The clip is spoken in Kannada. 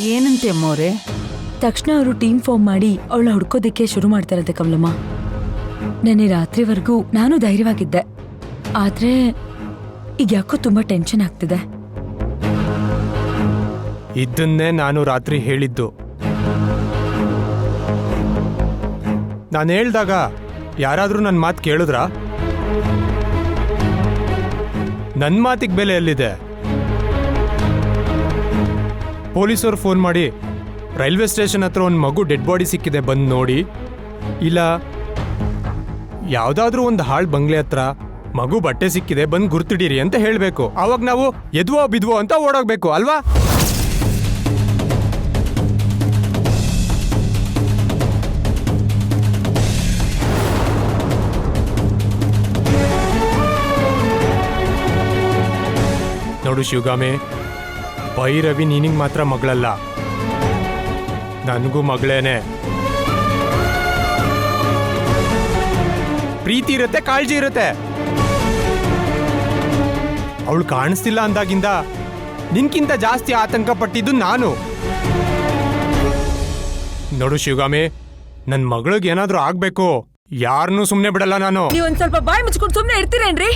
ಏನಂತೆ ಅಮ್ಮವ್ರೆ? ತಕ್ಷಣ ಅವರು ಟೀಮ್ ಫಾರ್ಮ್ ಮಾಡಿ ಅವಳ ಹುಡ್ಕೋದಿಕ್ಕೆ ಶುರು ಮಾಡ್ತಾರಂತೆ ಕಮಲಮ್ಮ. ನೆನ್ನೆ ರಾತ್ರಿವರೆಗೂ ನಾನು ಧೈರ್ಯವಾಗಿದ್ದೆ, ಆದ್ರೆ ಈಗ ಯಾಕೋ ತುಂಬಾ ಟೆನ್ಷನ್ ಆಗ್ತಿದೆ. ಇದನ್ನೇ ನಾನು ರಾತ್ರಿ ಹೇಳಿದ್ದು. ನಾನು ಹೇಳ್ದಾಗ ಯಾರಾದ್ರೂ ನನ್ನ ಮಾತು ಕೇಳಿದ್ರಾ? ನನ್ನ ಮಾತಿಗೆ ಬೆಲೆ ಎಲ್ಲಿದೆ? ಪೊಲೀಸರು ಫೋನ್ ಮಾಡಿ ರೈಲ್ವೆ ಸ್ಟೇಷನ್ ಹತ್ರ ಒಂದು ಮಗು ಡೆಡ್ ಬಾಡಿ ಸಿಕ್ಕಿದೆ ಬಂದು ನೋಡಿ, ಇಲ್ಲ ಯಾವುದಾದ್ರೂ ಒಂದು ಹಾಳು ಬಂಗ್ಲೆ ಹತ್ರ ಮಗು ಬಟ್ಟೆ ಸಿಕ್ಕಿದೆ ಬಂದು ಗುರ್ತಿಡೀರಿ ಅಂತ ಹೇಳಬೇಕು. ಅವಾಗ ನಾವು ಎದ್ವೋ ಬಿದ್ವೋ ಅಂತ ಓಡೋಗ್ಬೇಕು ಅಲ್ವಾ? ನೋಡು ಶಿವಗಾಮಿ, ಭೈರವಿ ನಿನಗೆ ಮಾತ್ರ ಮಗಳಲ್ಲ, ನನಗೂ ಮಗಳೇನೆ. ಪ್ರೀತಿ ಇರುತ್ತೆ, ಕಾಳಜಿ ಇರುತ್ತೆ. ಅವಳು ಕಾಣಿಸ್ತಿಲ್ಲ ಅಂದಾಗಿಂದ ನಿನ್ಕಿಂತ ಜಾಸ್ತಿ ಆತಂಕ ಪಟ್ಟಿದ್ದು ನಾನು. ನೋಡು ಶಿವಗಾಮಿ, ನನ್ನ ಮಗಳಿಗೆ ಏನಾದ್ರೂ ಆಗ್ಬೇಕು, ಯಾರನ್ನೂ ಸುಮ್ಮನೆ ಬಿಡಲ್ಲ ನಾನು. ನೀವ್ ಒಂದ್ ಸ್ವಲ್ಪ ಬಾಯಿ ಮುಚ್ಕೊಂಡು ಸುಮ್ನೆ ಇರ್ತೀರೇನ್ರಿ?